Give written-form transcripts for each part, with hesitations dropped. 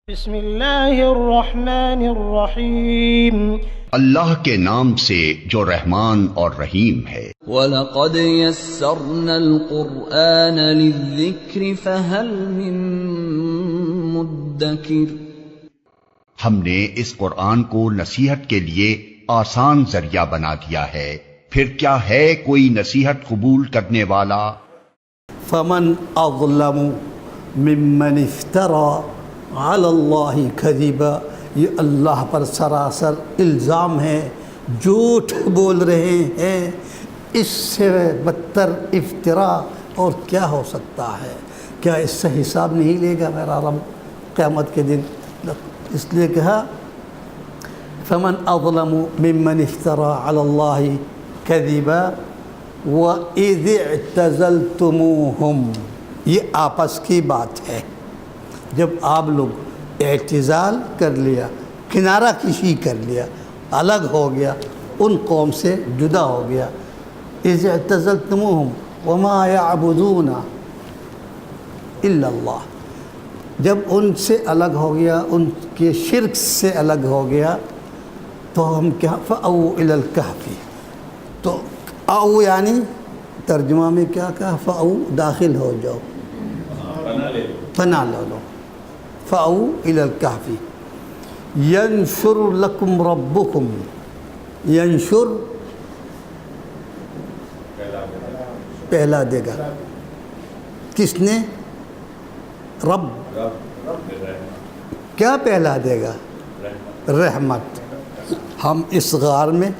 بسم اللہ الرحمن الرحیم اللہ کے نام سے جو رحمان اور رحیم ہے۔ وَلَقَدْ يَسَّرْنَا الْقُرْآنَ لِلذِّكْرِ فَهَلْ مِن مُدَّكِرٍ۔ ہم نے اس قرآن کو نصیحت کے لیے آسان ذریعہ بنا دیا ہے، پھر کیا ہے کوئی نصیحت قبول کرنے والا؟ فمن اظلم ممن افترى علی اللہ کذبا، یہ اللہ پر سراسر الزام ہے، جھوٹ بول رہے ہیں، اس سے بدتر افطرا اور کیا ہو سکتا ہے؟ کیا اس سے حساب نہیں لے گا میرا رب قیامت کے دن؟ اس لیے کہا فمن اظلم ممن افترى علی اللہ کذبا وَإِذِ اعْتَزَلْتُمُوهُمْ، یہ آپس کی بات ہے۔ جب آپ لوگ اعتزال کر لیا، کنارہ کشی کر لیا، الگ ہو گیا، ان قوم سے جدا ہو گیا، اِذِ اعْتَزَلْتُمُوهُمْ وَمَا يَعْبُدُونَ إِلَّا اللَّهِ، جب ان سے الگ ہو گیا، ان کے شرک سے الگ ہو گیا، تو ہم کیا فَأَوْا إِلَى الْكَهْفِ، تو او یعنی ترجمہ میں کیا کہا؟ فَأَوْا داخل ہو جاؤ، پناہ لے لو، فَأَوْا إِلَى الْكَهْفِ يَنشُرْ لَكُمْ رَبُّكُمْ، ینشر پہلا دے گا، کس نے؟ رب، کیا پہلا دے گا؟ رحمت۔ ہم اس غار میں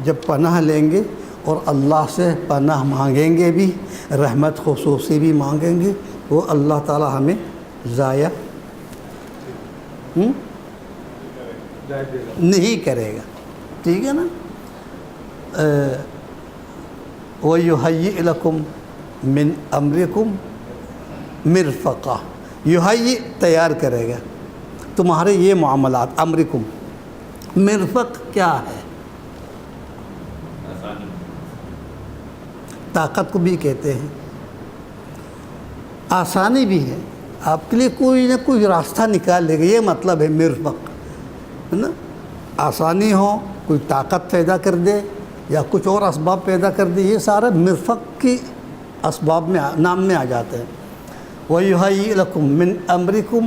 جب پناہ لیں گے اور اللہ سے پناہ مانگیں گے بھی، رحمت خصوصی بھی مانگیں گے، وہ اللہ تعالی ہمیں ضائع نہیں کرے گا، ٹھیک ہے نا؟ وَيُهَيِّئْ لَكُمْ مِنْ أَمْرِكُمْ مِرْفَقًا، یُهَيِّئْ تیار کرے گا تمہارے یہ معاملات، امرکم، مرفق کیا ہے؟ طاقت کو بھی کہتے ہیں، آسانی بھی ہے، آپ کے لیے کوئی نہ کوئی راستہ نکال لے گا، یہ مطلب ہے مرفق، ہے نا؟ آسانی ہو، کوئی طاقت پیدا کر دے یا کچھ اور اسباب پیدا کر دے، یہ سارا مرفق کی اسباب میں نام میں آ جاتے ہیں۔ وَيُهَيِّئْ لَكُمْ مِنْ أَمْرِكُمْ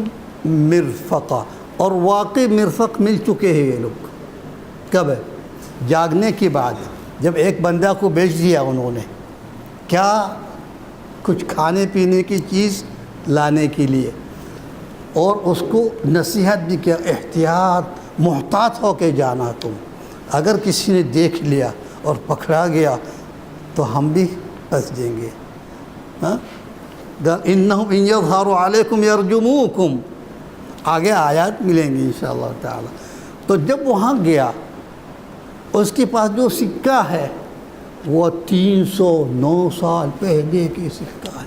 مِرْفَقًا، اور واقعی مرفق مل چکے ہیں یہ لوگ، کب ہے؟ جاگنے کے بعد، جب ایک بندہ کو بیچ دیا انہوں نے، کیا؟ کچھ کھانے پینے کی چیز لانے کے لیے، اور اس کو نصیحت بھی کیا، احتیاط، محتاط ہو کے جانا، تم اگر کسی نے دیکھ لیا اور پکڑا گیا تو ہم بھی پھنس جائیں گے۔ اِنَّهُمْ إِنْ يَظْهَرُوا عَلَيْكُمْ يَرْجُمُوكُمْ، آگے آیات ملیں گی انشاءاللہ تعالی۔ تو جب وہاں گیا، اس کے پاس جو سکہ ہے وہ 309 سال پہلے کی سکہ ہے،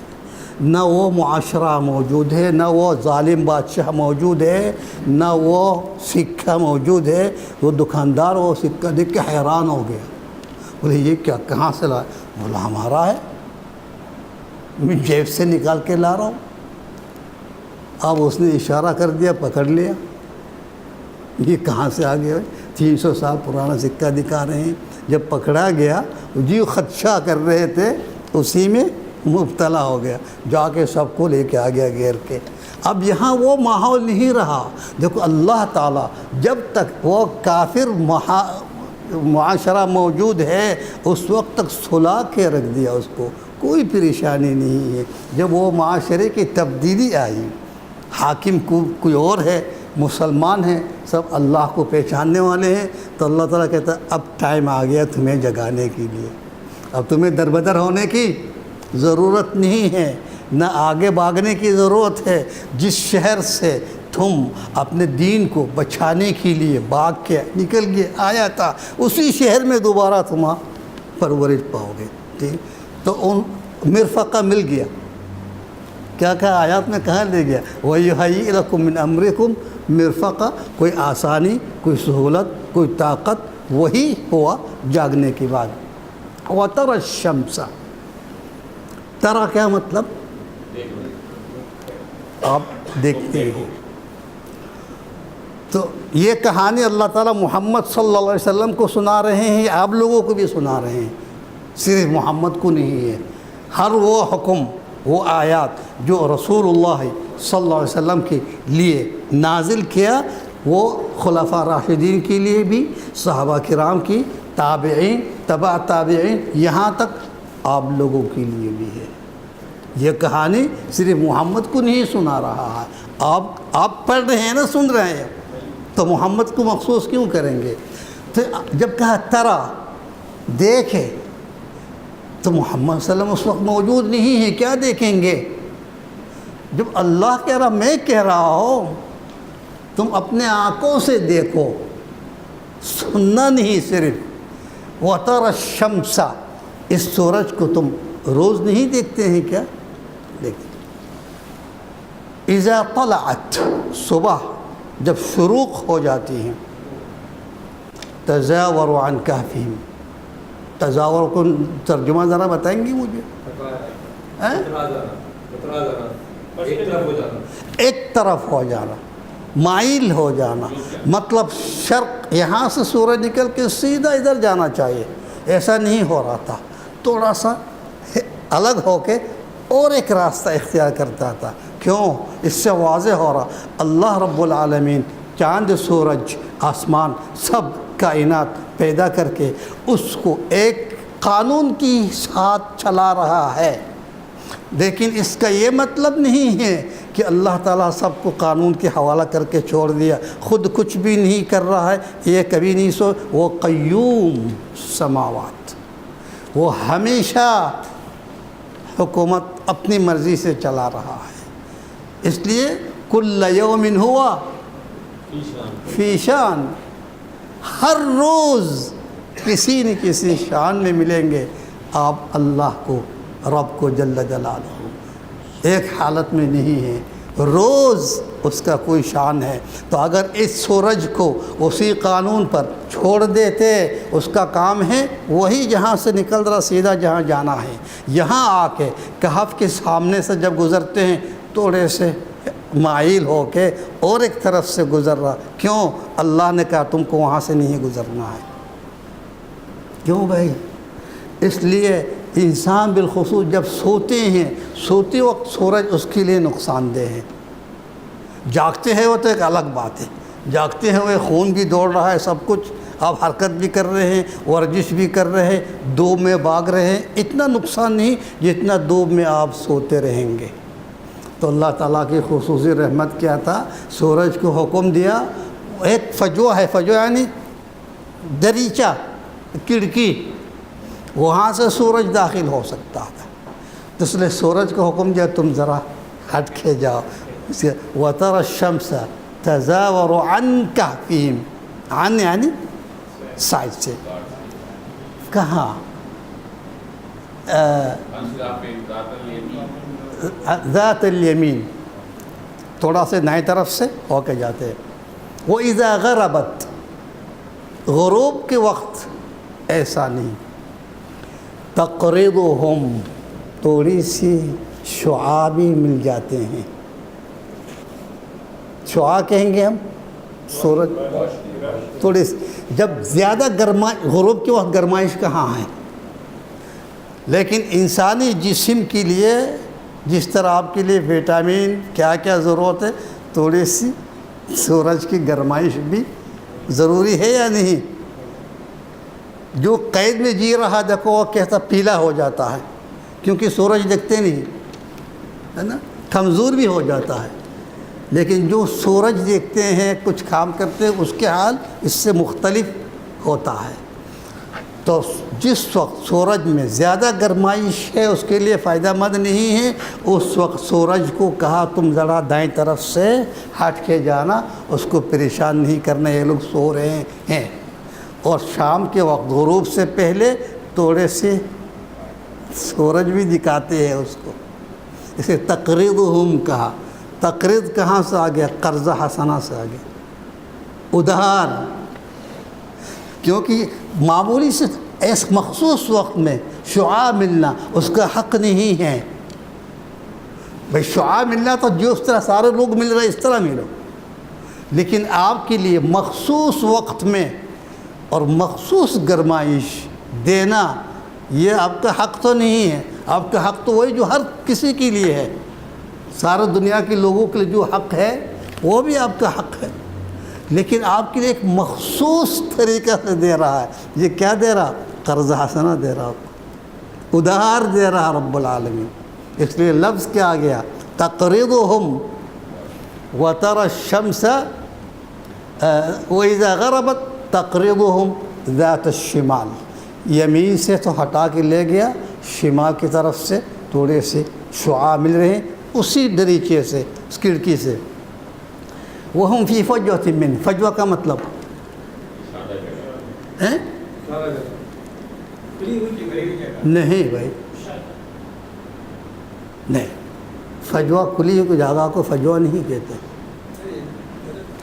نہ وہ معاشرہ موجود ہے، نہ وہ ظالم بادشاہ موجود ہے، نہ وہ سکہ موجود ہے۔ وہ دکاندار وہ سکہ دیکھ کے حیران ہو گیا، بولے یہ کیا، کہاں سے لایا؟ بولا ہمارا ہے، میں جیب سے نکال کے لا رہا ہوں۔ اب اس نے اشارہ کر دیا، پکڑ لیا، یہ کہاں سے آ گیا؟ 300 سال پرانا سکہ دکھا رہے ہیں۔ جب پکڑا گیا، جی خدشہ کر رہے تھے، اسی میں مبتلا ہو گیا، جا کے سب کو لے کے آ گیا گھیر کے۔ اب یہاں وہ ماحول نہیں رہا۔ دیکھو اللہ تعالیٰ جب تک وہ کافر معاشرہ موجود ہے، اس وقت تک سلا کے رکھ دیا، اس کو کوئی پریشانی نہیں ہے۔ جب وہ معاشرے کی تبدیلی آئی، حاکم کوئی اور ہے، مسلمان ہیں، سب اللہ کو پہچاننے والے ہیں، تو اللہ تعالیٰ کہتا ہے اب ٹائم آ گیا تمہیں جگانے کے لیے، اب تمہیں دربدر ہونے کی ضرورت نہیں ہے، نہ آگے بھاگنے کی ضرورت ہے۔ جس شہر سے تم اپنے دین کو بچانے کے لیے بھاگ کے نکل گئے آیا تھا، اسی شہر میں دوبارہ تم پرورش پاؤ گے، ٹھیک؟ تو ان مرفقہ مل گیا، کیا کہا آیات میں کہاں لے گیا؟ وَيُهَيِّئْ لَكُمْ مِنْ أَمْرِكُمْ مرفقہ، کوئی آسانی، کوئی سہولت، کوئی طاقت، وہی ہوا جاگنے کے بعد۔ وَتَرَى الشَّمْسَ، ترا کیا مطلب؟ آپ دیکھتے ہیں، تو یہ کہانی اللہ تعالیٰ محمد صلی اللہ علیہ وسلم کو سنا رہے ہیں، آپ لوگوں کو بھی سنا رہے ہیں، صرف محمد کو نہیں ہے۔ ہر وہ حکم، وہ آیات جو رسول اللہ صلی اللہ علیہ وسلم کے لیے نازل کیا، وہ خلفاء راشدین کے لیے بھی، صحابہ کرام کی، تابعین، تبع تابعین، یہاں تک آپ لوگوں کے لیے بھی ہے۔ یہ کہانی صرف محمد کو نہیں سنا رہا ہے، آپ پڑھ رہے ہیں نا، سن رہے ہیں، تو محمد کو مخصوص کیوں کریں گے؟ تو جب کہا ترا، دیکھے، تو محمد صلی اللہ علیہ وسلم اس وقت موجود نہیں ہے، کیا دیکھیں گے؟ جب اللہ کہہ رہا، میں کہہ رہا ہوں، تم اپنے آنکھوں سے دیکھو، سننا نہیں صرف۔ وَتَرَى الشَّمْسَ، اس سورج کو تم روز نہیں دیکھتے ہیں کیا؟ دیکھتے۔ اِذَا طَلَعَتْ، صبح جب شروق ہو جاتی ہیں، تَزَاوَرُ عَنْ كَهْفِهِمْ، تزاور کو ترجمہ ذرا بتائیں گی مجھے؟ ایک طرف ہو جانا، مائل ہو جانا، مطلب شرق، یہاں سے سورج نکل کے سیدھا ادھر جانا چاہیے، ایسا نہیں ہو رہا تھا، تھوڑا سا الگ ہو کے اور ایک راستہ اختیار کرتا تھا۔ کیوں؟ اس سے واضح ہو رہا اللہ رب العالمین چاند، سورج، آسمان، سب کائنات پیدا کر کے اس کو ایک قانون کی ساتھ چلا رہا ہے، لیکن اس کا یہ مطلب نہیں ہے کہ اللہ تعالیٰ سب کو قانون کے حوالہ کر کے چھوڑ دیا، خود کچھ بھی نہیں کر رہا ہے، یہ کبھی نہیں وہ قیوم سماوات، وہ ہمیشہ حکومت اپنی مرضی سے چلا رہا ہے۔ اس لیے کل یوم ہوا فی شان، ہر روز کسی نہ کسی شان میں ملیں گے آپ اللہ کو، رب کو جل جلالہ، ایک حالت میں نہیں ہے، روز اس کا کوئی شان ہے۔ تو اگر اس سورج کو اسی قانون پر چھوڑ دیتے، اس کا کام ہے وہی جہاں سے نکل رہا سیدھا جہاں جانا ہے، یہاں آ کے کہف کے سامنے سے جب گزرتے ہیں تھوڑے سے مائل ہو کے اور ایک طرف سے گزر رہا، کیوں؟ اللہ نے کہا تم کو وہاں سے نہیں گزرنا ہے۔ کیوں بھائی؟ اس لیے انسان بالخصوص جب سوتے ہیں، سوتے وقت سورج اس کے لیے نقصان دہ ہے، جاگتے ہیں وہ تو ایک الگ بات ہے، جاگتے ہیں وہ خون بھی دوڑ رہا ہے، سب کچھ آپ حرکت بھی کر رہے ہیں، ورزش بھی کر رہے ہیں، دوب میں بھاگ رہے ہیں، اتنا نقصان نہیں جتنا دوب میں آپ سوتے رہیں گے۔ تو اللہ تعالیٰ کی خصوصی رحمت کیا تھا، سورج کو حکم دیا، ایک فجوہ ہے، فجوہ یعنی دریچہ، کھڑکی، وہاں سے سورج داخل ہو سکتا تھا، تو اس لیے سورج کو حکم دیا تم ذرا ہٹ کے جاؤ۔ وَتَرَى الشَّمْسَ تَزَاوَرُ عَنْ كَهْفِهِمْ، عن یعنی سائڈ سے، کہاں؟ ذات الیمین، تھوڑا سے دائیں طرف سے ہو کے جاتے ہیں۔ وَإِذَا غَرَبَتْ، غروب کے وقت ایسا نہیں، تقرضهم، تھوڑی سی شعاع بھی مل جاتے ہیں، شعاع کہیں گے ہم، سورج تھوڑی سی، جب زیادہ غروب کے وقت گرمائش کہاں ہے، لیکن انسانی جسم کے لیے جس طرح آپ کے لیے وٹامن کیا کیا ضرورت ہے، تھوڑی سی سورج کی گرمائش بھی ضروری ہے یا نہیں؟ جو قید میں جی رہا دیکھو وہ کیسا پیلا ہو جاتا ہے، کیونکہ سورج دیکھتے نہیں ہے نا، کمزور بھی ہو جاتا ہے، لیکن جو سورج دیکھتے ہیں، کچھ کام کرتے ہیں، اس کے حال اس سے مختلف ہوتا ہے۔ تو جس وقت سورج میں زیادہ گرمائش ہے اس کے لیے فائدہ مند نہیں ہے، اس وقت سورج کو کہا تم ذرا دائیں طرف سے ہٹ کے جانا، اس کو پریشان نہیں کرنا، یہ لوگ سو رہے ہیں۔ اور شام کے وقت غروب سے پہلے تھوڑے سے سورج بھی دکھاتے ہیں اس کو، اسے تقرضهم کہا۔ تقرض کہاں سے آ گیا؟ قرض حسنہ سے آ گیا، ادھار، کیونکہ معمولی سے ایس مخصوص وقت میں شعاع ملنا اس کا حق نہیں ہے۔ بھائی شعاع ملنا تو جو اس طرح سارے لوگ مل رہے اس طرح ملو، لیکن آپ کے لیے مخصوص وقت میں اور مخصوص گرمائش دینا یہ آپ کا حق تو نہیں ہے. آپ کا حق تو وہی جو ہر کسی کے لیے ہے. سارے دنیا کے لوگوں کے لیے جو حق ہے وہ بھی آپ کا حق ہے، لیکن آپ کے لیے ایک مخصوص طریقہ سے دے رہا ہے. یہ کیا دے رہا؟ قرض حسنہ دے رہا، ادھار دے رہا رب العالمین. اس لیے لفظ کیا آ گیا؟ تقرضهم وترى الشمس وإذا غربت تقرضهم ذات الشمال. یمین سے تو ہٹا کے لے گیا، شمال کی طرف سے تھوڑے سے شعاع مل رہے ہیں اسی دریچے سے، اس کھڑکی سے. وہم فی فجوۃ من، فجوہ کا مطلب ہے نہیں بھائی، نہیں، فجوہ کھلی ہوئی جگہ کو فجوہ نہیں کہتے.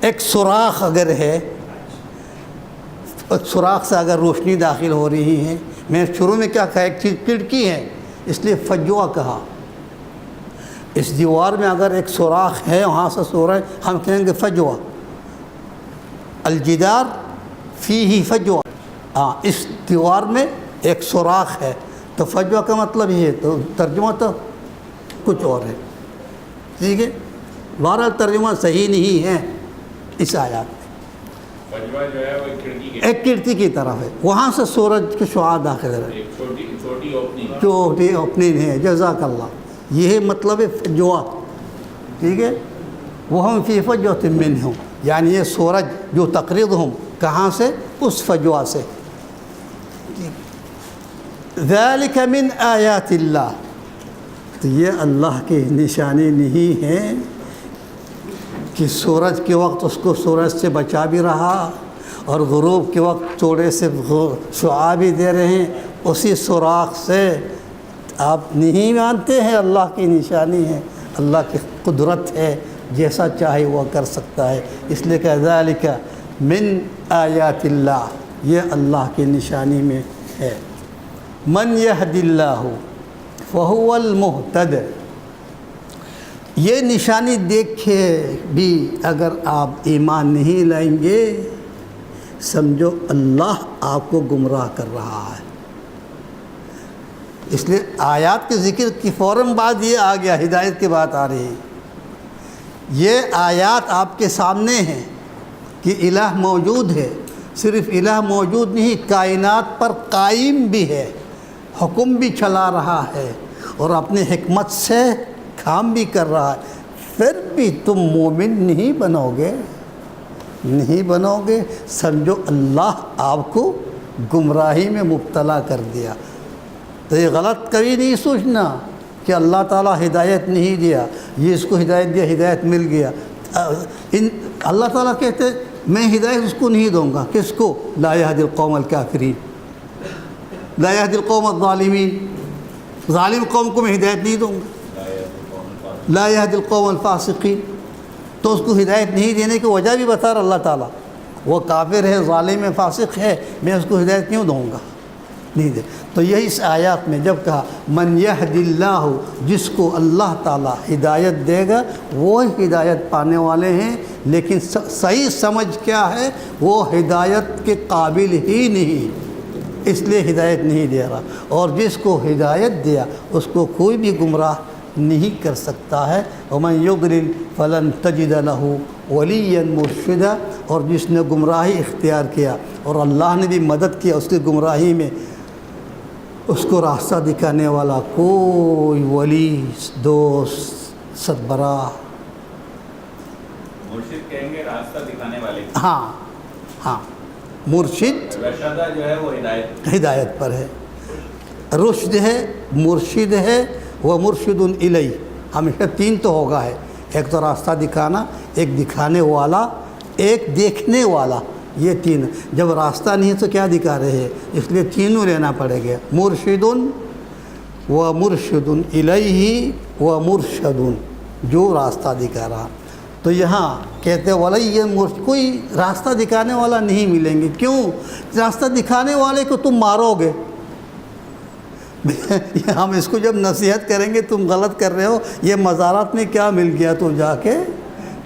ایک سوراخ اگر ہے، ایک سوراخ سے اگر روشنی داخل ہو رہی ہے، میں شروع میں کیا کہا؟ ایک چیز کھڑکی ہے، اس لیے فجوہ کہا. اس دیوار میں اگر ایک سوراخ ہے، وہاں سے سورج، ہم کہیں گے فجوہ. الجدار فیہ فجوہ، ہاں اس دیوار میں ایک سوراخ ہے تو فجوہ کا مطلب یہ ہے. تو ترجمہ تو کچھ اور ہے، ٹھیک ہے. بہرحال ترجمہ صحیح نہیں ہے اس آیات میں. فجوہ جو ہے وہ ایک کھڑکی کی طرف ہے، وہاں سے سورج کی شعاع داخل ہے، ایک چھوٹی اوپننگ ہے. جزاک اللہ، یہ مطلب ہے فجوہ، ٹھیک ہے. وہم فی فجوۃ منہ، یعنی یہ سورج جو تقرضہم کہاں سے؟ اس فجوہ سے. ذالک من آیات اللہ، تو یہ اللہ کی نشانی نہیں ہے کہ سورج کے وقت اس کو سورج سے بچا بھی رہا اور غروب کے وقت تھوڑے سے شعاع بھی دے رہے ہیں اسی سوراخ سے. آپ نہیں مانتے ہیں اللہ کی نشانی ہے، اللہ کی قدرت ہے، جیسا چاہے وہ کر سکتا ہے. اس لیے کہ ذالک من آیات اللہ، یہ اللہ کی نشانی میں ہے. من یہد اللہ فہو المہتد، یہ نشانی دیکھے بھی اگر آپ ایمان نہیں لائیں گے، سمجھو اللہ آپ کو گمراہ کر رہا ہے. اس لیے آیات کے ذکر کی فوراً بعد یہ آ گیا، ہدایت کی بات آ رہی ہے. یہ آیات آپ کے سامنے ہیں کہ الہ موجود ہے. صرف الہ موجود نہیں، کائنات پر قائم بھی ہے، حکم بھی چلا رہا ہے اور اپنے حکمت سے کام بھی کر رہا ہے. پھر بھی تم مومن نہیں بنو گے، نہیں بنو گے، سمجھو اللہ آپ کو گمراہی میں مبتلا کر دیا. تو یہ غلط کبھی نہیں سوچنا کہ اللہ تعالیٰ ہدایت نہیں دیا، یہ اس کو ہدایت دیا، ہدایت مل گیا. اللہ تعالیٰ کہتے میں ہدایت اس کو نہیں دوں گا. کس کو؟ لا یہدی القوم الکافرین، لا یہدی القوم الظالمین، ظالم قوم کو میں ہدایت نہیں دوں گا. لا یہدی القوم الفاسقین، تو اس کو ہدایت نہیں دینے کی وجہ بھی بتا رہا اللہ تعالیٰ. وہ کافر ہے، ظالم ہے، فاسق ہے، میں اس کو ہدایت کیوں دوں گا؟ نہیں دے. تو یہی اس آیات میں جب کہا من یہد اللہ، جس کو اللہ تعالیٰ ہدایت دے گا وہ ہدایت پانے والے ہیں. لیکن صحیح سمجھ کیا ہے؟ وہ ہدایت کے قابل ہی نہیں، اس لیے ہدایت نہیں دے رہا. اور جس کو ہدایت دیا اس کو کوئی بھی گمراہ نہیں کر سکتا ہے. ومن یضلل فلن تجد له ولیا مرشدا، اور جس نے گمراہی اختیار کیا اور اللہ نے بھی مدد کیا اس کی گمراہی میں، اس کو راستہ دکھانے والا کوئی ولی، دوست، سربراہ، مرشد کہیں گے راستہ دکھانے والے. ہاں مرشد رشدہ جو ہے وہ ہدایت پر ہے. رشد ہے، مرشد ہے، وہ مرشد الیہ. ہمیشہ تین تو ہوگا ہے، ایک تو راستہ دکھانا، ایک دکھانے والا، ایک دیکھنے والا. یہ تین. جب راستہ نہیں تو کیا دکھا رہے ہیں؟ اس لیے تینوں لینا پڑے گا. مرشد و مرشد الیہ و مرشد، جو راستہ دکھا رہا. تو یہاں کہتے ولی مرشد، کوئی راستہ دکھانے والا نہیں ملیں گے. کیوں؟ راستہ دکھانے والے کو تم مارو گے. ہم اس کو جب نصیحت کریں گے تم غلط کر رہے ہو، یہ مزارات میں کیا مل گیا تو جا کے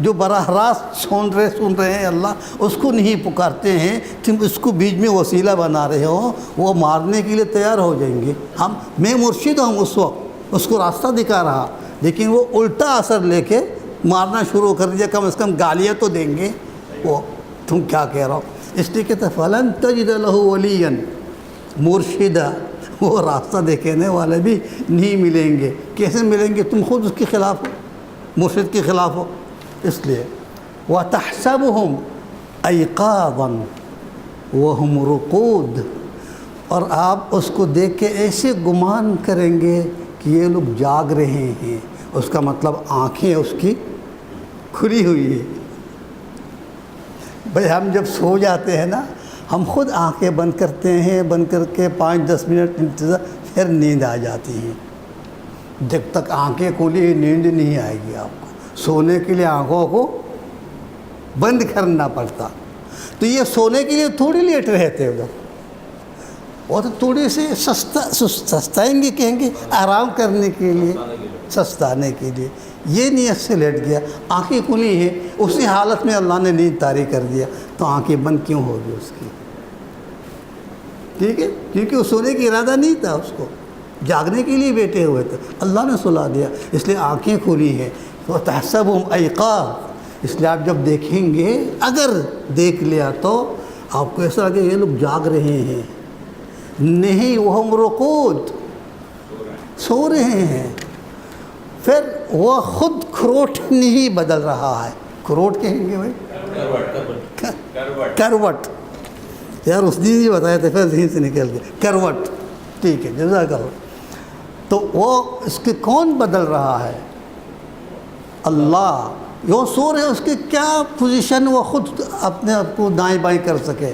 جو براہ راست سن رہے ہیں اللہ اس کو نہیں پکارتے ہیں، تم اس کو بیچ میں وسیلہ بنا رہے ہو، وہ مارنے کے لیے تیار ہو جائیں گے۔ میں مرشد ہوں اس وقت، اس کو راستہ دکھا رہا، لیکن وہ الٹا اثر لے کے مارنا شروع کر دیا، کم از کم گالیاں تو دیں گے، وہ تم کیا کہہ رہا ہو۔ اس لیے کہتے ہیں فَلَن تَجِدَ لَهُ وَلِيًّا مُرشِدًا، وہ راستہ دکھانے والے بھی نہیں ملیں گے۔ کیسے ملیں گے؟ تم خود اس کے خلاف ہو، مرشد کے خلاف ہو۔ اس لیے وَتَحْسَبُهُمْ أَيْقَاظًا وَهُمْ رُقُودٌ، اور آپ اس کو دیکھ کے ایسے گمان کریں گے کہ یہ لوگ جاگ رہے ہیں، اس کا مطلب آنکھیں اس کی کھلی ہوئی ہے۔ بھئی ہم جب سو جاتے ہیں نا، ہم خود آنکھیں بند کرتے ہیں، بند کر کے 5-10 منٹ انتظار، پھر نیند آ جاتی ہے۔ جب تک آنکھیں کھلی نیند نہیں آئے گی آپ کو، سونے کے لیے آنکھوں کو بند کرنا پڑتا۔ تو یہ سونے کے لیے تھوڑی لیٹ رہتے ادھر، وہ تو تھوڑی سے سستائیں گے، کہیں گے آرام کرنے کے لیے، سستانے کے لیے۔ یہ نیت سے لیٹ گیا، آنکھیں کھلی ہیں، اسی حالت میں اللہ نے نیند طاری کر دیا، تو آنکھیں بند کیوں ہوگی اس کی؟ ٹھیک ہے، کیونکہ وہ سونے کی ارادہ نہیں تھا، اس کو جاگنے کے لیے بیٹھے ہوئے تھے، اللہ نے سلا دیا، اس لیے آنکھیں کھلی ہیں۔ تو تحسبهم ایقاظ، اس لیے آپ جب دیکھیں گے، اگر دیکھ لیا تو آپ کو ایسا لگے یہ لوگ جاگ رہے ہیں، نہیں وہم رقود، سو رہے ہیں۔ پھر وہ خود کھروٹ نہیں بدل رہا ہے، کھروٹ کہیں گے بھائی، کروٹ، یار اس دن ہی بتایا تھے، پھر ذہن سے نکل گیا، کروٹ، ٹھیک ہے جزاک اللہ۔ تو وہ اس کے کون بدل رہا ہے؟ اللہ۔ وہ سو رہے، اس کی کیا پوزیشن وہ خود اپنے آپ کو دائیں بائیں کر سکے،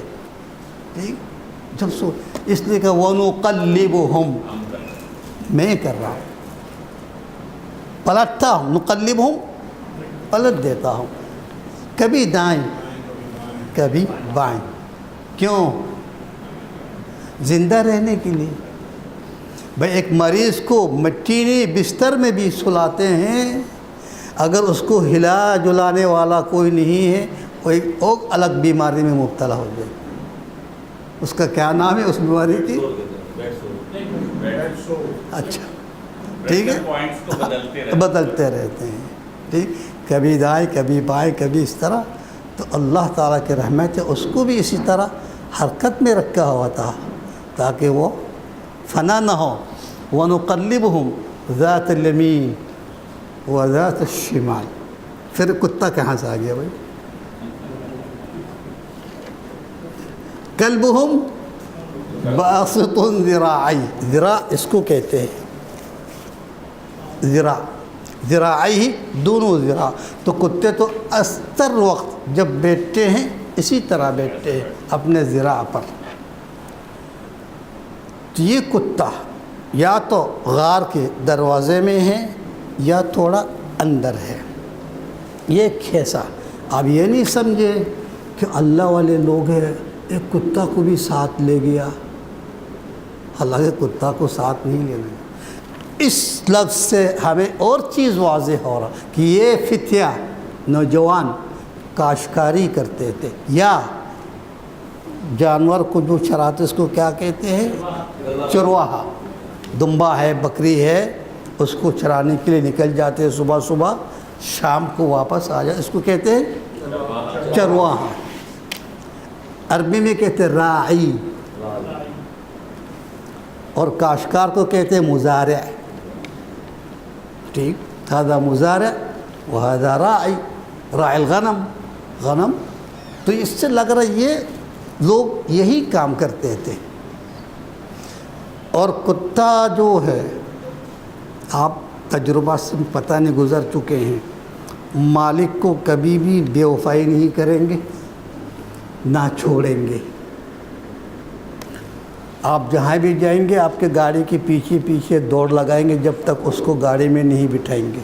ٹھیک، جب سو، اس لیے کہ وَنُقَلِّبُهُمْ، میں کر رہا ہوں، پلٹتا ہوں، نقلبہم، پلٹ دیتا ہوں، کبھی دائیں کبھی بائیں۔ کیوں؟ زندہ رہنے کے لیے۔ بھئی ایک مریض کو مٹی بستر میں بھی سلاتے ہیں، اگر اس کو ہلا جلانے والا کوئی نہیں ہے، وہ ایک اور الگ بیماری میں مبتلا ہو جائے۔ اس کا کیا نام ہے اس بیماری کی؟ اچھا ٹھیک ہے، بدلتے رہتے ہیں، ٹھیک، کبھی دائیں کبھی بائیں کبھی اس طرح۔ تو اللہ تعالیٰ کی رحمت ہے، اس کو بھی اسی طرح حرکت میں رکھا ہوا تھا تاکہ وہ فنا نہ ہو۔ وَنُقَلِّبُهُمْ ذَاتَ الْيَمِينِ وَذَاتَ الشِّمَالِ۔ پھر کتا کہاں سے آ گیا بھائی؟ کلبہم باسط ذراعی، ذراع اس کو کہتے ہیں، ذراعی دونوں ذراع۔ تو کتے تو استر وقت جب بیٹھتے ہیں اسی طرح بیٹھتے ہیں اپنے ذراع پر۔ تو یہ کتا یا تو غار کے دروازے میں ہے یا تھوڑا اندر ہے، یہ کھیسا۔ آپ یہ نہیں سمجھے کہ اللہ والے لوگ ہیں ایک کتا کو بھی ساتھ لے گیا، حالانکہ کتا کو ساتھ نہیں لینا۔ اس لفظ سے ہمیں اور چیز واضح ہو رہا کہ یہ فتیہ نوجوان کاشتکاری کرتے تھے، یا جانور کو جو چراتے اس کو کیا کہتے ہیں؟ چرواہا۔ دمبا ہے، بکری ہے، اس کو چرانے کے لیے نکل جاتے ہیں صبح صبح، شام کو واپس آ جائے، اس کو کہتے ہیں چرواہا۔ عربی میں کہتے ہیں راعی، اور کاشتکار کو کہتے ہیں مزارع، ٹھیک، هذا مزارع وهذا راعی، راعی الغنم، غنم۔ تو اس سے لگ رہا ہے یہ لوگ یہی کام کرتے تھے۔ اور کتا جو ہے، آپ تجربہ سے پتہ نہیں گزر چکے ہیں، مالک کو کبھی بھی بے وفائی نہیں کریں گے، نہ چھوڑیں گے۔ آپ جہاں بھی جائیں گے آپ کے گاڑی کے پیچھے پیچھے دوڑ لگائیں گے جب تک اس کو گاڑی میں نہیں بٹھائیں گے،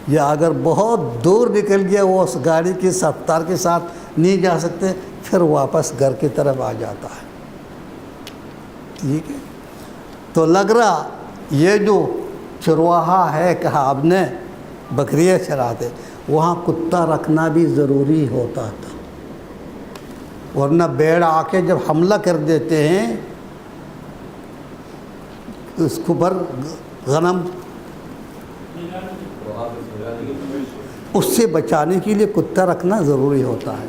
یا اگر بہت دور نکل گیا وہ اس گاڑی کی رفتار کے ساتھ نہیں جا سکتے، پھر واپس گھر کی طرف آ جاتا ہے، ٹھیک ہے۔ تو لگ رہا یہ جو چرواہا ہے، کہا آپ نے بکریاں چراتے، وہاں کتا رکھنا بھی ضروری ہوتا تھا، ورنہ بھیڑ آ کے جب حملہ کر دیتے ہیں اس کو پر غنم، اس سے بچانے کے لیے کتا رکھنا ضروری ہوتا ہے۔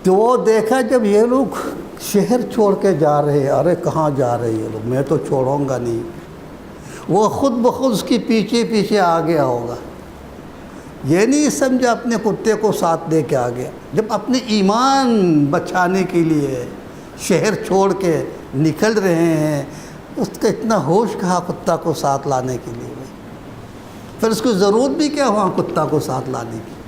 تو وہ دیکھا جب یہ لوگ شہر چھوڑ کے جا رہے ہیں، ارے کہاں جا رہے ہیں یہ لوگ، میں تو چھوڑوں گا نہیں، وہ خود بخود اس کے پیچھے پیچھے آ گیا ہوگا، یہ نہیں سمجھا اپنے کتے کو ساتھ دے کے آ گیا۔ جب اپنے ایمان بچانے کے لیے شہر چھوڑ کے نکل رہے ہیں، اس کا اتنا ہوش کہا کتا کو ساتھ لانے کے لیے، پھر اس کو ضرورت بھی کیا وہاں کتا کو ساتھ لانے کی۔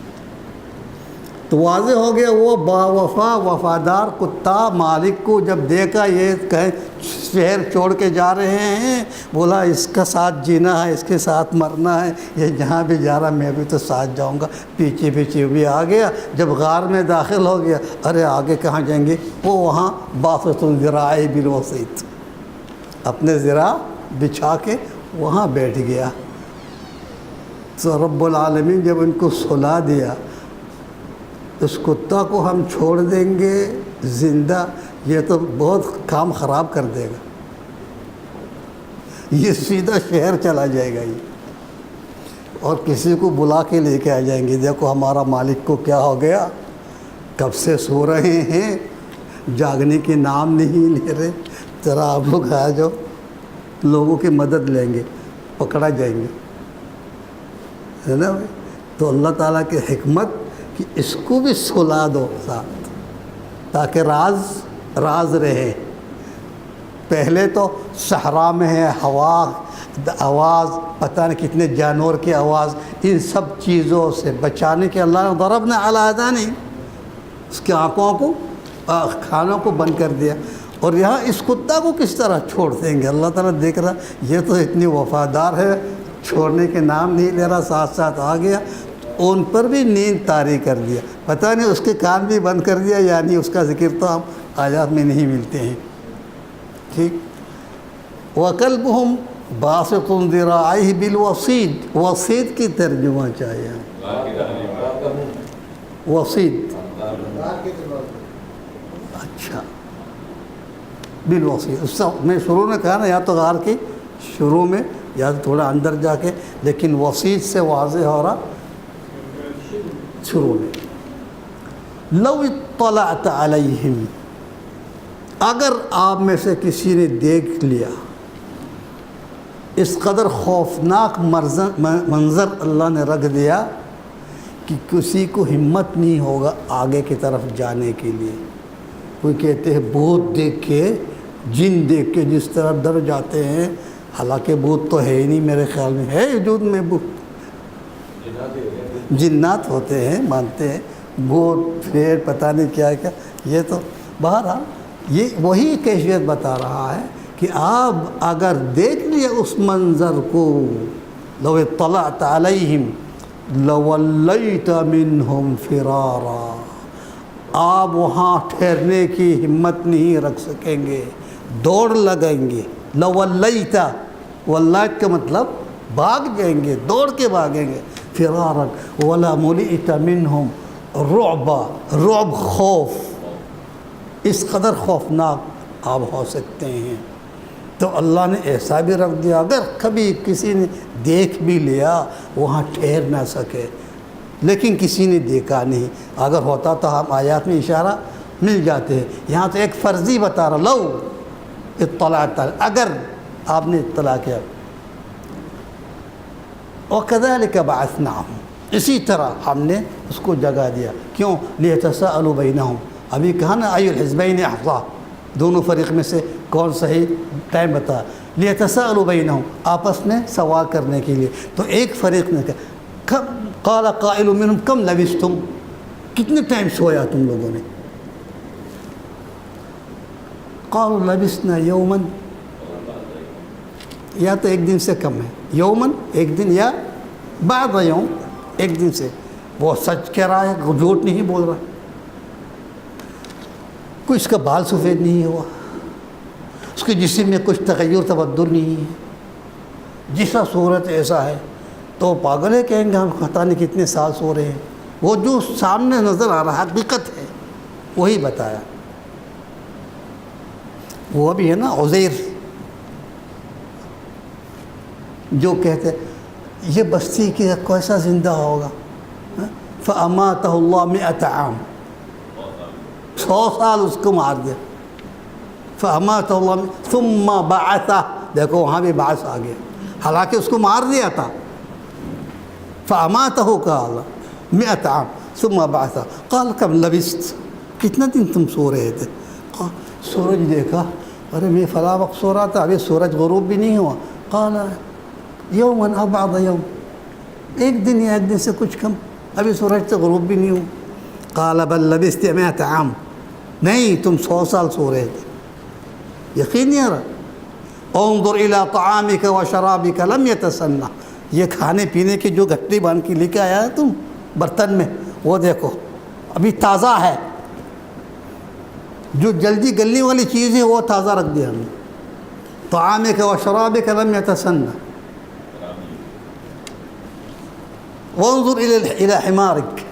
تو واضح ہو گیا وہ با وفا وفادار کتا مالک کو جب دیکھا یہ کہیں شہر چھوڑ کے جا رہے ہیں، بولا اس کا ساتھ جینا ہے، اس کے ساتھ مرنا ہے، یہ جہاں بھی جا رہا میں بھی تو ساتھ جاؤں گا، پیچھے پیچھے بھی آ گیا۔ جب غار میں داخل ہو گیا، ارے آگے کہاں جائیں گے، وہ وہاں باسط الذراع بالوسیط، اپنے ذراع بچھا کے وہاں بیٹھ گیا۔ تو رب العالمین جب ان کو سلا دیا، اس کتا کو ہم چھوڑ دیں گے زندہ، یہ تو بہت کام خراب کر دے گا، یہ سیدھا شہر چلا جائے گا یہ، اور کسی کو بلا کے لے کے آ جائیں گے، دیکھو ہمارا مالک کو کیا ہو گیا، کب سے سو رہے ہیں، جاگنے کے نام نہیں لے رہے، ذرا آپ لوگ آ جاؤ، لوگوں کی مدد لیں گے، پکڑا جائیں گے، ہے نا بھائی۔ تو اللہ تعالیٰ کی حکمت کہ اس کو بھی سلا دو ساتھ، تاکہ راز رہے۔ پہلے تو صحرا میں ہے، ہوا آواز، پتہ نہیں کتنے جانور کی آواز، ان سب چیزوں سے بچانے کے اللہ نے ضربنا علی آذانہم، اس کی آنکھوں کو کھانوں کو بند کر دیا۔ اور یہاں اس کتا کو کس طرح چھوڑ دیں گے، اللہ تعالیٰ دیکھ رہا یہ تو اتنی وفادار ہے، چھوڑنے کے نام نہیں لے رہا، ساتھ ساتھ آ گیا، ان پر بھی نیند طاری کر دیا، پتہ نہیں اس کے کان بھی بند کر دیا، یعنی اس کا ذکر تو ہم آیات میں نہیں ملتے ہیں، ٹھیک۔ وَكَلْبُهُمْ بَاسِطٌ ذِرَاعَيْهِ بِالْوَصِيدِ، وسید کی ترجمہ چاہیے، وسید، اچھا بالوسید، اس سے میں شروع میں کہا نا، یا تو غار کی شروع میں یا تھوڑا اندر جا کے، لیکن وسید سے واضح ہو رہا شروع میں۔ لو اطلعت علیہم، اگر آپ میں سے کسی نے دیکھ لیا، اس قدر خوفناک منظر اللہ نے رکھ دیا کہ کسی کو ہمت نہیں ہوگا آگے کی طرف جانے کے لیے۔ کوئی کہتے ہیں بھوت دیکھ کے، جن دیکھ کے جس طرح ڈر جاتے ہیں، حالانکہ بھوت تو ہے ہی نہیں، میرے خیال میں ہے وجود میں بھوت، جنات ہوتے ہیں مانتے ہیں، بھوت پھر پتہ نہیں کیا کیا، یہ تو بہرحال یہ وہی کیفیت بتا رہا ہے کہ آپ اگر دیکھ لیا اس منظر کو، لو اطلعت علیہم لولیت منہم فرارا، آپ وہاں ٹھہرنے کی ہمت نہیں رکھ سکیں گے، دوڑ لگائیں گے۔ لولیت، ولیت کا مطلب بھاگ جائیں گے، دوڑ کے بھاگیں گے، فرارا ولا ملئت منہم رعبا، رعب خوف، اس قدر خوفناک آپ ہو سکتے ہیں۔ تو اللہ نے ایسا بھی رکھ دیا، اگر کبھی کسی نے دیکھ بھی لیا وہاں ٹھہر نہ سکے، لیکن کسی نے دیکھا نہیں، اگر ہوتا تو ہم آیات میں اشارہ مل جاتے ہیں، یہاں تو ایک فرضی بتا رہا، لو اطلاعت، اگر آپ نے اطلاع کیا۔ وَكَذَلِكَ بَعَثْنَاهُمْ، اسی طرح ہم نے اس کو جگہ دیا، کیوں؟ لِيَتَسَاءَلُوا بَيْنَهُمْ، ابھی کہا نا أَيُّ الْحِزْبَيْنِ أَحْصَىٰ، دونوں فریق میں سے کون صحیح ٹائم بتا، لِيَتَسَاءَلُوا بَيْنَهُمْ، آپس میں سوال کرنے کے لیے۔ تو ایک فریق نے کہا، قَالَ قَائِلٌ مِّنْهُمْ كَمْ لَبِثْتُمْ، کتنے ٹائم سویا تم لوگوں نے؟ قَالُوا لَبِثْنَا يَوْمًا، یا تو ایک دن سے کم ہے، یومن ایک دن، یا بعض یوم ایک دن سے، وہ سچ کہہ رہا ہے، جھوٹ نہیں بول رہا، کوئی اس کا بال سفید نہیں ہوا، اس کے جسم میں کچھ تغیر تبدل نہیں ہے، جیسا صورت ایسا ہے۔ تو پاگل ہے کہیں گے ہم پتہ نہیں کتنے سال سو رہے ہیں. وہ جو سامنے نظر آ رہا حقیقت ہے وہی بتایا. وہ بھی ہے نا عزیر جو کہتے یہ بستی کی کیسا زندہ ہوگا. فَأَمَاتَهُ اللَّهُ 100 عام 100 سال اس کو مار دیا. فَأَمَاتَهُ اللَّهُ ثُمَّ بَعَثَهُ. دیکھو وہاں بھی بعث آ گیا حالانکہ اس کو مار دیا تھا. فَأَمَاتَهُ قَالَ 100 عام ثُمَّ بَعَثَهُ قَالَ كَمْ لَبِثْتَ. کتنا دن تم سو رہے تھے؟ سورج دیکھا ارے میں فلاں وقت سو رہا تھا ابھی سورج غروب بھی نہیں ہوا. قال یوماً او بعض یوم. ایک دن یا ایک دن سے کچھ کم ابھی سورج سے غروب بھی نہیں ہوا. قال بل لبثت 100 عام. نہیں تم 100 سال سو رہے تھے. یقین نہیں آ رہا. انظر الى طعامك وشرابك لم يتسنى. یہ کھانے پینے کی جو گٹی باندھ کے لے کے آیا ہے تم برتن میں وہ دیکھو ابھی تازہ ہے. جو جلدی گلنے والی چیز ہے وہ تازہ رکھ دیا ہم نے. طعامك وشرابك لم يتسنى. وانظر الى حمارك.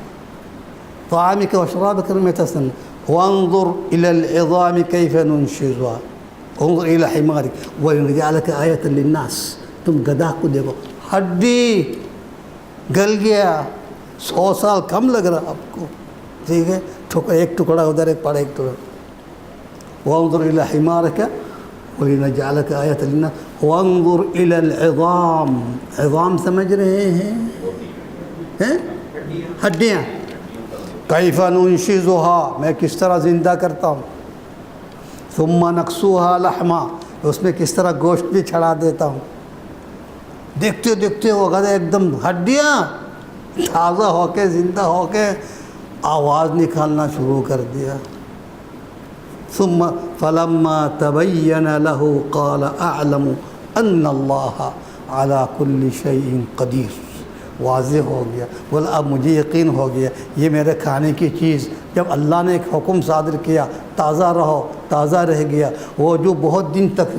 طعامك وشرابك لم يتسنى. وانظر الى العظام كيف ننشزها. انظر الى حمارك ولنجعلك آية للناس. تم گدھا کو دیکھو ہڈی گل گیا 100 سال کم لگ رہا آپ کو. ٹھیک ہے ایک ٹکڑا ادھر ایک پڑا ایک ٹکڑا. وانظر الى حمارك ولنجعلك آية للناس. وانظر الى العظام. عظام سمجھ رہے ہیں ہڈیاں. کیف ننشزها. میں کس طرح زندہ کرتا ہوں. ثم نکسوها لحما. اس میں کس طرح گوشت بھی چھڑا دیتا ہوں. دیکھتے دیکھتے وہ گدھا ایک دم ہڈیاں تازہ ہو کے زندہ ہو کے آواز نکالنا شروع کر دیا. ثم فلما تبین له قال اعلم ان اللہ على كل شيء قدیر. واضح ہو گیا بولا اب مجھے یقین ہو گیا یہ میرے کھانے کی چیز جب اللہ نے ایک حکم صادر کیا تازہ رہو تازہ رہ گیا. وہ جو بہت دن تک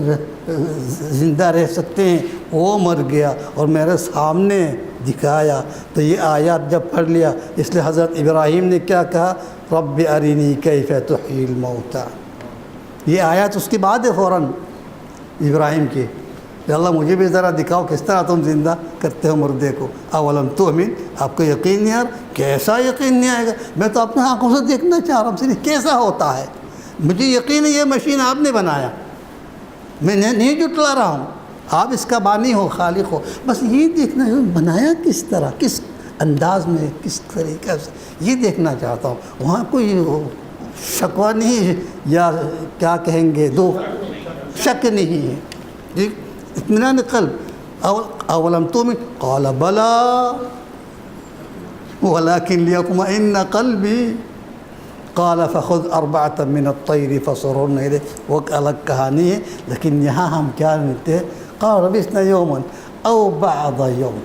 زندہ رہ سکتے ہیں وہ مر گیا اور میرے سامنے دکھایا. تو یہ آیات جب پڑھ لیا اس لیے حضرت ابراہیم نے کیا کہا رب ارنی کیف تحیی الموتى. یہ آیات اس کے بعد ہے فوراً ابراہیم کی کہ اللہ مجھے بھی ذرا دکھاؤ کس طرح تم زندہ کرتے ہو مردے کو. اولم تؤمن. آپ کو یقین نہیں آ رہا. کیسا یقین نہیں آئے گا. میں تو اپنے آنکھوں سے دیکھنا چاہ رہا ہوں صرف کیسا ہوتا ہے. مجھے یقین ہے یہ مشین آپ نے بنایا. میں نہیں جٹلا رہا ہوں. آپ اس کا بانی ہو خالق ہو. بس یہ دیکھنا ہے بنایا کس طرح کس انداز میں کس طریقے سے یہ دیکھنا چاہتا ہوں. وہاں کوئی شکوہ نہیں یا کیا کہیں گے دو شک نہیں ہے. ٹھیک اطمینان قلب. اولم تؤمن قال بلا ولكن ليطمئن قلبي. قال فخذ 4 من الطير فصرهن إليك. وہ الگ کہانی ہے لیکن یہاں ہم کیا ملتے ہیں قال لبثنا يوما او بعض يوم.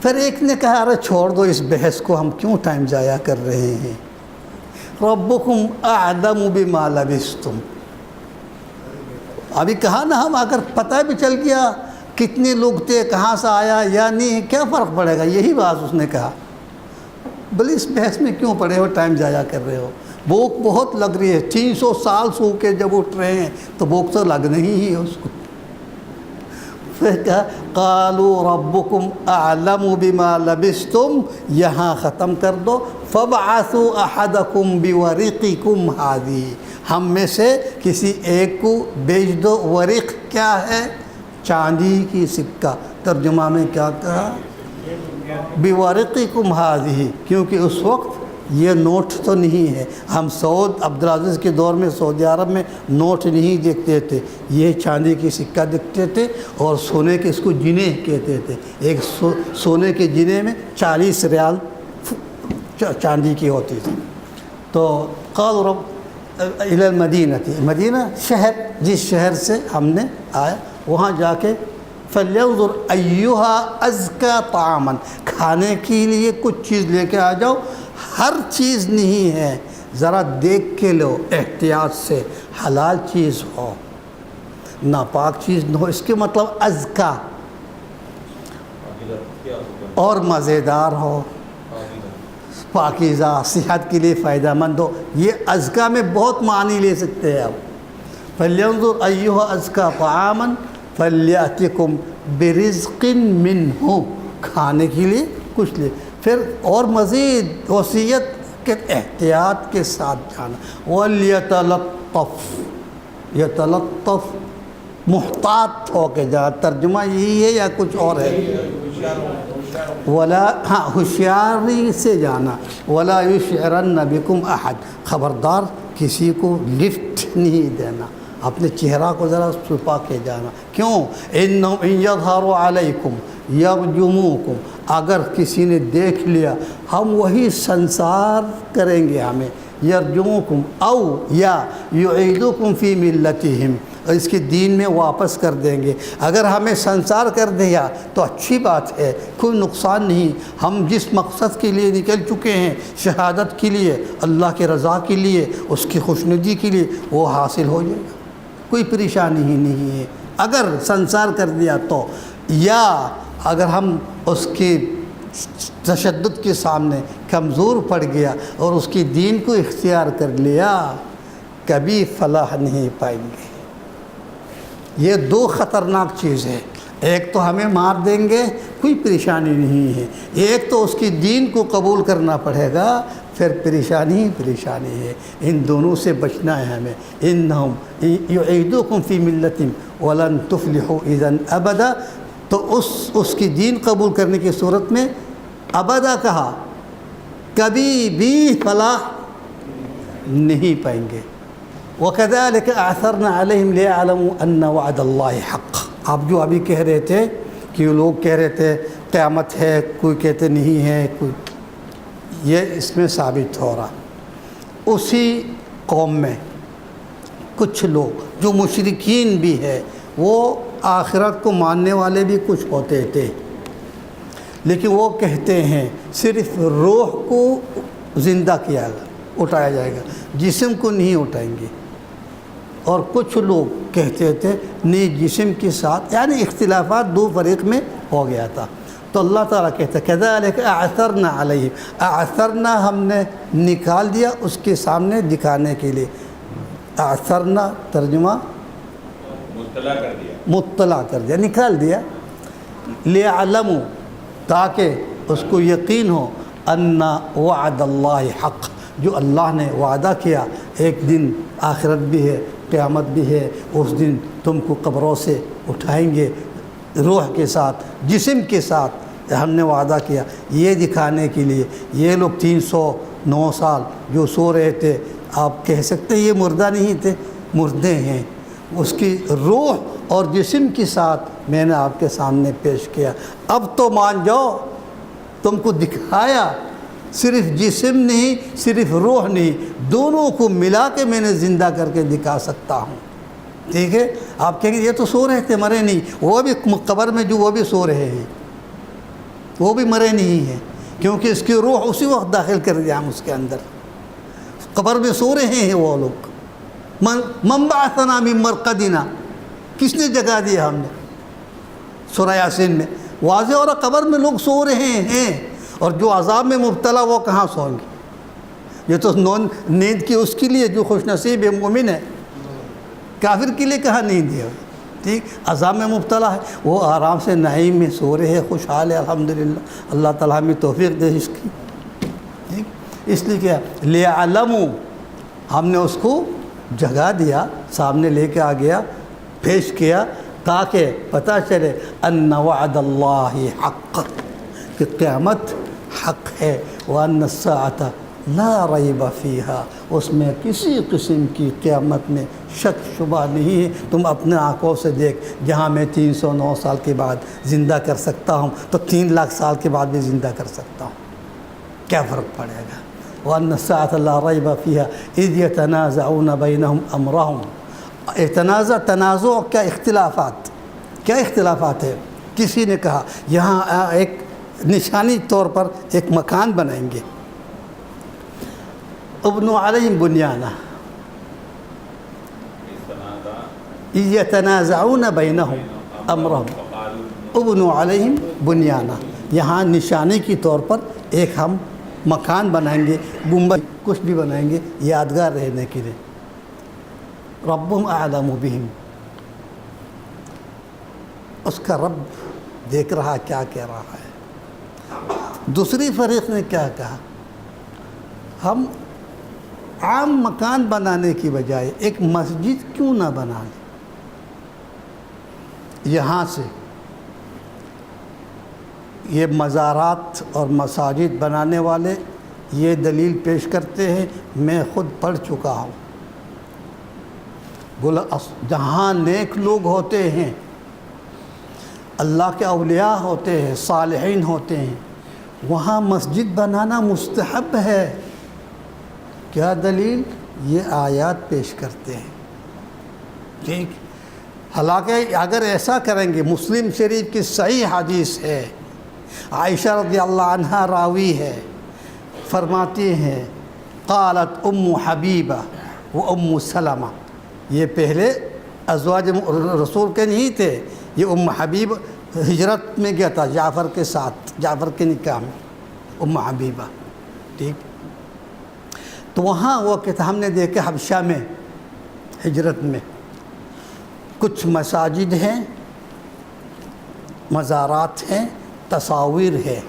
پھر ایک نے کہا ارے چھوڑ دو اس بحث کو ہم کیوں ٹائم ضائع کر رہے ہیں. ربكم اعلم بما لبثتم. ابھی کہا نا ہم اگر پتہ بھی چل گیا کتنے لوگ تھے کہاں سے آیا یا نہیں کیا فرق پڑے گا. یہی بات اس نے کہا. بھلے اس بحث میں کیوں پڑے ہو ٹائم ضائع کر رہے ہو. بھوک بہت لگ رہی ہے 300 سال سو کے جب اٹھ رہے ہیں تو بھوک تو لگنا ہی ہے اس کو. پھر کہا قالوا ربكم اعلم بما لبثتم. یہاں ختم کر دو. فابعثوا احدكم بورقكم هذه. ہم میں سے کسی ایک کو بیچ دو. ورق کیا ہے چاندی کی سکہ. ترجمہ میں کیا کہا بورقكم هذه. کیونکہ اس وقت یہ نوٹ تو نہیں ہے. ہم سعود عبدالعزیز کے دور میں سعودی عرب میں نوٹ نہیں دیکھتے تھے. یہ چاندی کی سکہ دیکھتے تھے اور سونے کے اس کو جنے کہتے تھے. ایک سونے کے جنے میں 40 ریال چاندی کی ہوتی تھی. تو قال رب الى المدینہ تھی. مدینہ شہر جس شہر سے ہم نے آیا وہاں جا کے فلینظر ایہا ازکا طعاما. کھانے کے لیے کچھ چیز لے کے آ جاؤ. ہر چیز نہیں ہے ذرا دیکھ کے لو احتیاط سے. حلال چیز ہو ناپاک چیز نہ ہو. اس کے مطلب ازکا اور مزیدار ہو، پاکیزہ، صحت کے لیے فائدہ مند ہو. یہ ازکا میں بہت معنی لے سکتے ہیں آپ. فَلْيَنْظُرْ أَيُّهَا أَزْكَىٰ طَعَامًا فَلْيَأْتِكُمْ بِرِزْقٍ مِّنْهُ، کھانے کے لیے کچھ لے. پھر اور مزید وصیت کہ احتیاط کے ساتھ جانا. وَلْيَتَلَطَّفْ، یتلطف محتاط ہو کے جانا. ترجمہ یہی ہے یا کچھ اور ہے؟ ہاں ہوشیاری سے جانا. وَلَا يُشْعِرَنَّ بِكُمْ أَحَدٍ، خبردار کسی کو لفٹ نہیں دینا، اپنے چہرہ کو ذرا چھپا کے جانا. کیوں؟ إِنَّهُمْ إِن يَظْهَرُوا عَلَيْكُمْ يَرْجُمُوكُمْ، اگر کسی نے دیکھ لیا ہم وہی سنسار کریں گے ہمیں. یرجموکم او یا یعیدوکم فی ملتہم، اس کے دین میں واپس کر دیں گے. اگر ہمیں سنسار کر دیا تو اچھی بات ہے، کوئی نقصان نہیں. ہم جس مقصد کے لیے نکل چکے ہیں، شہادت کے لیے، اللہ کے رضا کے لیے، اس کی خوشنودی کے لیے، وہ حاصل ہو جائے گا، کوئی پریشانی ہی نہیں ہے اگر سنسار کر دیا تو. یا اگر ہم اس کی تشدد کے سامنے کمزور پڑ گیا اور اس کی دین کو اختیار کر لیا، کبھی فلاح نہیں پائیں گے. یہ دو خطرناک چیز ہے. ایک تو ہمیں مار دیں گے، کوئی پریشانی نہیں ہے. ایک تو اس کی دین کو قبول کرنا پڑے گا، پھر پریشانی ہی پریشانی ہے. ان دونوں سے بچنا ہے ہمیں. انہم یعیدوکم فی ملتہم ولن تفلحوا اذا ابدا. تو اس کی دین قبول کرنے کی صورت میں ابدا کہا، کبھی بھی فلاح نہیں پائیں گے. وَكَذَلِكَ أَعْثَرْنَا عَلَيْهِمْ لِيَعْلَمُوا أَنَّ وَعْدَ اللَّهِ حَقٌّ. آپ جو ابھی کہہ رہے تھے کہ لوگ کہہ رہے تھے قیامت ہے، کوئی کہتے نہیں ہے، کوئی، یہ اس میں ثابت ہو رہا. اسی قوم میں کچھ لوگ جو مشرکین بھی ہے، وہ آخرت کو ماننے والے بھی کچھ ہوتے تھے، لیکن وہ کہتے ہیں صرف روح کو زندہ کیا گا، اٹھایا جائے گا، جسم کو نہیں اٹھائیں گے. اور کچھ لوگ کہتے تھے نہیں، جسم کے ساتھ، یعنی اختلافات دو فریق میں ہو گیا تھا. تو اللہ تعالیٰ کہتا ہے کذالک اعثرنا علیہم. اعثرنا، ہم نے نکال دیا اس کے سامنے دکھانے کے لیے. اعثرنا ترجمہ مطلع کر دیا، مطلع کر دیا، نکال دیا. لیعلموا، تاکہ اس کو یقین ہو، ان وعد اللہ حق، جو اللہ نے وعدہ کیا، ایک دن آخرت بھی ہے، قیامت بھی ہے، اس دن تم کو قبروں سے اٹھائیں گے روح کے ساتھ، جسم کے ساتھ، ہم نے وعدہ کیا. یہ دکھانے کے لیے یہ لوگ 309 سال جو سو رہے تھے، آپ کہہ سکتے ہیں یہ مردہ نہیں تھے، مردے ہیں. اس کی روح اور جسم کے ساتھ میں نے آپ کے سامنے پیش کیا. اب تو مان جاؤ، تم کو دکھایا، صرف جسم نہیں، صرف روح نہیں، دونوں کو ملا کے میں نے زندہ کر کے دکھا سکتا ہوں. ٹھیک ہے؟ آپ کہیں گے یہ تو سو رہے تھے، مرے نہیں. وہ بھی قبر میں جو وہ بھی سو رہے ہیں، وہ بھی مرے نہیں ہیں، کیونکہ اس کی روح اسی وقت داخل کر دیا ہم اس کے اندر. قبر میں سو رہے ہیں وہ لوگ. من بعثنا من مرقدنا، کس نے جگا دیا؟ ہم نے. سورہ یاسین میں واضح اور قبر میں لوگ سو رہے ہیں، اور جو عذاب میں مبتلا وہ کہاں سوئیں گے؟ یہ تو نیند کی اس کے لیے جو خوش نصیب ہے، مومن ہے. کافر کے لیے کہاں نیند ہے؟ ٹھیک، عذاب میں مبتلا ہے، وہ آرام سے نعیم میں سو رہے ہیں، خوشحال ہے الحمدللہ. اللہ تعالیٰ ہمیں توفیق دے اس کی. ٹھیک، اس لیے کیا لیعلموا، ہم نے اس کو جگہ دیا، سامنے لے کے آ گیا، پیش کیا، تاکہ پتہ چلے ان وعد اللہ حق، کہ قیامت حق ہے. وان الساعۃ لا ریب فیہا، اس میں کسی قسم کی قیامت میں شک شبہ نہیں ہے. تم اپنے آنکھوں سے دیکھ، جہاں میں 309 سال کے بعد زندہ کر سکتا ہوں تو 3 لاکھ سال کے بعد بھی زندہ کر سکتا ہوں. کیا فرق پڑے گا؟ وَأَنَّ السَّاعَةَ لَا رَيْبَ فِيهَا إِذْ يَتَنَازَعُونَ بَيْنَهُمْ أَمْرَهُمْ. تنازع کیا اختلافات، کیا اختلافات ہے؟ کسی نے کہا یہاں ایک نشانی طور پر ایک مکان بنائیں گے، ابنوا علیہم بنیانہ، یتنازعون بینہم امرہم، ابنوا علیہم بنیانہ. یہاں نشانی کے طور پر ایک ہم مکان بنائیں گے، گنبد کچھ بھی بنائیں گے یادگار رہنے کے لیے۔ ربهم اعلم بهم، اس کا رب دیکھ رہا کیا کہہ رہا ہے۔ دوسری فریق نے کیا کہا، ہم عام مکان بنانے کی بجائے ایک مسجد کیوں نہ بنا لیں؟ یہاں سے یہ مزارات اور مساجد بنانے والے یہ دلیل پیش کرتے ہیں، میں خود پڑھ چکا ہوں، بولا جہاں نیک لوگ ہوتے ہیں، اللہ کے اولیاء ہوتے ہیں، صالحین ہوتے ہیں، وہاں مسجد بنانا مستحب ہے۔ کیا دلیل؟ یہ آیات پیش کرتے ہیں، ٹھیک۔ حالانکہ اگر ایسا کریں گے، مسلم شریف کی صحیح حدیث ہے، عائشہ رضی اللہ عنہا راوی ہے، فرماتی ہیں قالت ام حبیبہ و ام سلمہ، یہ پہلے ازواج رسول کے نہیں تھے، یہ ام حبیب ہجرت میں گیا تھا جعفر کے ساتھ، جعفر کے نکاح میں، ام حبیبہ، ٹھیک۔ تو وہاں وہ کہتا ہم نے دیکھا حبشہ میں ہجرت میں کچھ مساجد ہیں، مزارات ہیں، تصاویر ہے،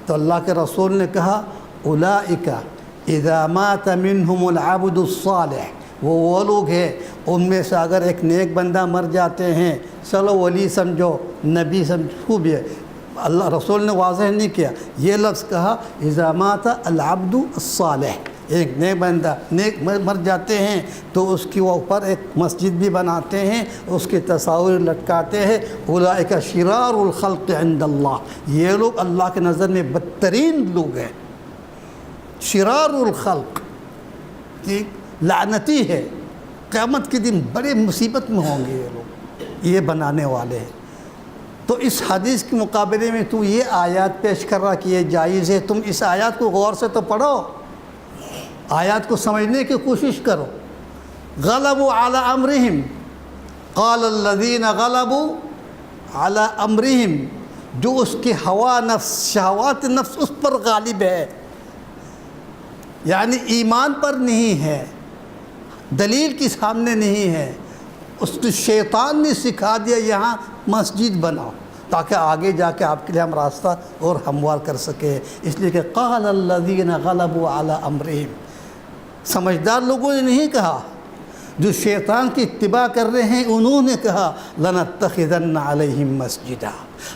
تو اللہ کے رسول نے کہا اولئک اذا مات منہم العبد الصالح، وہ لوگ ہیں ان میں سے اگر ایک نیک بندہ مر جاتے ہیں، چلو ولی سمجھو، نبی سمجھو، بھی ہے، اللہ رسول نے واضح نہیں کیا، یہ لفظ کہا اذا مات العبد الصالح، ایک نیک بندہ نیک مر جاتے ہیں تو اس کے اوپر ایک مسجد بھی بناتے ہیں، اس کے تصاویر لٹکاتے ہیں۔ اولئک شرار الخلق عند اللہ، یہ لوگ اللہ کے نظر میں بدترین لوگ ہیں، شرار الخلق، ٹھیک، لعنتی ہے، قیامت کے دن بڑے مصیبت میں ہوں گے یہ لوگ، یہ بنانے والے ہیں۔ تو اس حدیث کے مقابلے میں تو یہ آیات پیش کر رہا کہ یہ جائز ہے، تم اس آیات کو غور سے تو پڑھو، آیات کو سمجھنے کی کوشش کرو۔ غلبوا علی امرہم، قال الذین غلبوا علی امرہم، جو اس کی ہوا نفس، شہوات نفس اس پر غالب ہے، یعنی ایمان پر نہیں ہے، دلیل کے سامنے نہیں ہے، اس کو شیطان نے سکھا دیا یہاں مسجد بناؤ تاکہ آگے جا کے آپ کے لیے ہم راستہ اور ہموار کر سکے، اس لیے کہ قال الذین غلبوا علی امرہم، سمجھدار لوگوں نے نہیں کہا، جو شیطان کی اتباع کر رہے ہیں انہوں نے کہا لنتخذن علیہم مسجدا،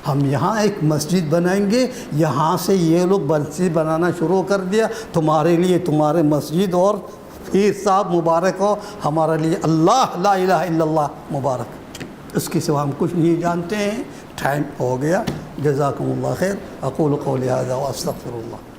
ہم یہاں ایک مسجد بنائیں گے، یہاں سے یہ لوگ مسجد بنانا شروع کر دیا، تمہارے لیے تمہارے مسجد اور پیر صاحب مبارک ہو، ہمارے لیے اللہ لا الہ الا اللہ مبارک، اس کے سوا ہم کچھ نہیں جانتے ہیں۔ ٹائم ہو گیا، جزاکم اللہ خیر، اقول قولی ھذا واستغفر اللہ۔